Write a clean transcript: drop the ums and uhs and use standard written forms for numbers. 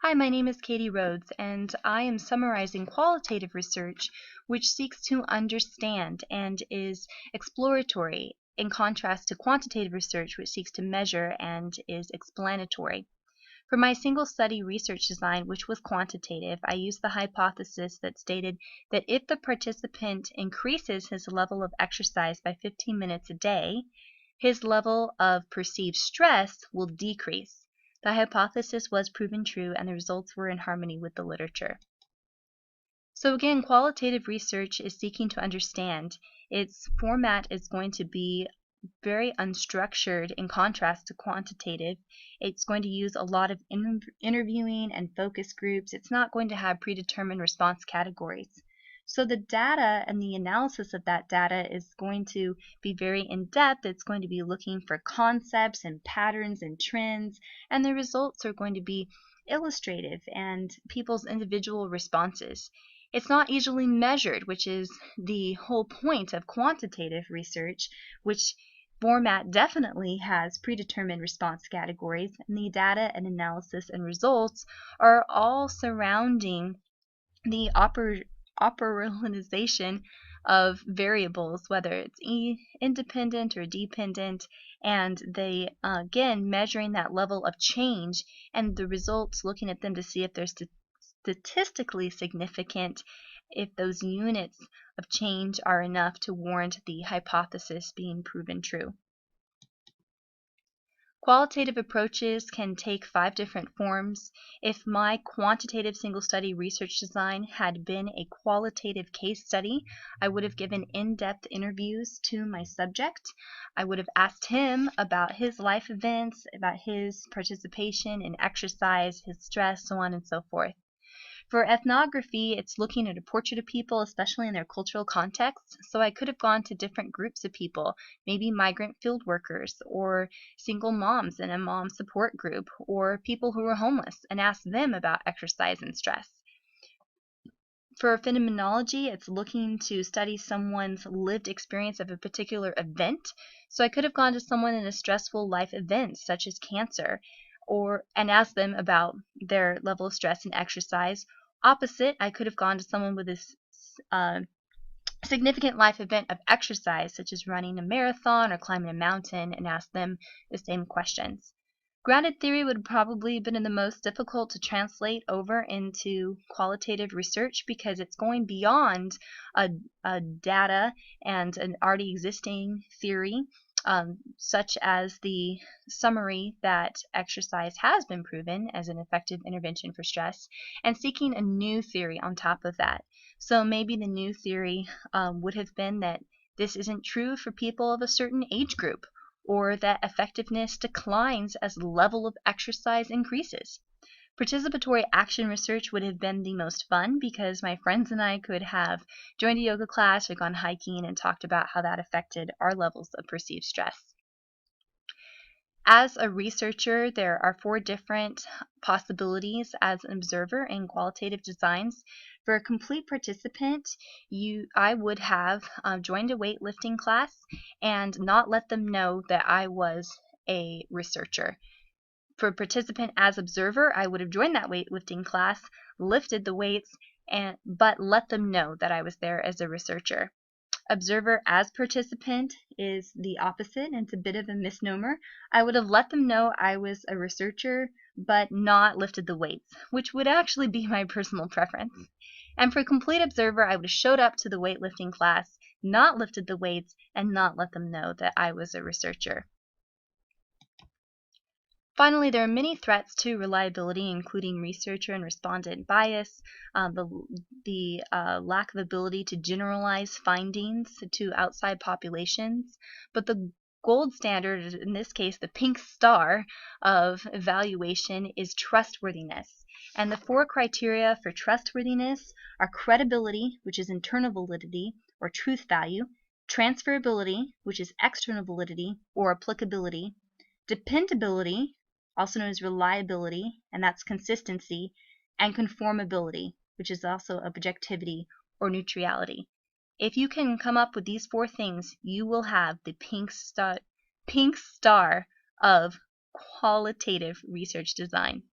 Hi, my name is Katie Rhodes, and I am summarizing qualitative research which seeks to understand and is exploratory, in contrast to quantitative research which seeks to measure and is explanatory. For my single study research design, which was quantitative, I used the hypothesis that stated that if the participant increases his level of exercise by 15 minutes a day, his level of perceived stress will decrease. The hypothesis was proven true, and the results were in harmony with the literature. So again, qualitative research is seeking to understand. Its format is going to be very unstructured in contrast to quantitative. It's going to use a lot of interviewing and focus groups. It's not going to have predetermined response categories. So the data and the analysis of that data is going to be very in-depth. It's going to be looking for concepts and patterns and trends, and the results are going to be illustrative and people's individual responses. It's not easily measured, which is the whole point of quantitative research, which format definitely has predetermined response categories, and the data and analysis and results are all surrounding the operationalization of variables, whether it's independent or dependent, and they again measuring that level of change and the results, looking at them to see if they're statistically significant, if those units of change are enough to warrant the hypothesis being proven true. Qualitative approaches can take 5 different forms. If my quantitative single study research design had been a qualitative case study, I would have given in-depth interviews to my subject. I would have asked him about his life events, about his participation in exercise, his stress, so on and so forth. For ethnography, it's looking at a portrait of people, especially in their cultural context. So I could have gone to different groups of people, maybe migrant field workers, or single moms in a mom support group, or people who were homeless, and asked them about exercise and stress. For phenomenology, it's looking to study someone's lived experience of a particular event. So I could have gone to someone in a stressful life event, such as cancer, and asked them about their level of stress and exercise. Opposite, I could have gone to someone with a significant life event of exercise, such as running a marathon or climbing a mountain, and asked them the same questions. Grounded theory would probably have been the most difficult to translate over into qualitative research because it's going beyond a data and an already existing theory, such as the summary that exercise has been proven as an effective intervention for stress, and seeking a new theory on top of that. So maybe the new theory would have been that this isn't true for people of a certain age group, or that effectiveness declines as the level of exercise increases. Participatory action research would have been the most fun because my friends and I could have joined a yoga class or gone hiking and talked about how that affected our levels of perceived stress. As a researcher, there are 4 different possibilities as an observer in qualitative designs. For a complete participant, I would have joined a weightlifting class and not let them know that I was a researcher. For a participant as observer, I would have joined that weightlifting class, lifted the weights, but let them know that I was there as a researcher. Observer as participant is the opposite, and it's a bit of a misnomer. I would have let them know I was a researcher, but not lifted the weights, which would actually be my personal preference. And for complete observer, I would have showed up to the weightlifting class, not lifted the weights, and not let them know that I was a researcher. Finally, there are many threats to reliability, including researcher and respondent bias, the lack of ability to generalize findings to outside populations. But the gold standard, in this case the pink star of evaluation, is trustworthiness. And the 4 criteria for trustworthiness are credibility, which is internal validity or truth value, transferability, which is external validity or applicability, dependability, also known as reliability, and that's consistency, and conformability, which is also objectivity or neutrality. If you can come up with these 4 things, you will have the pink star of qualitative research design.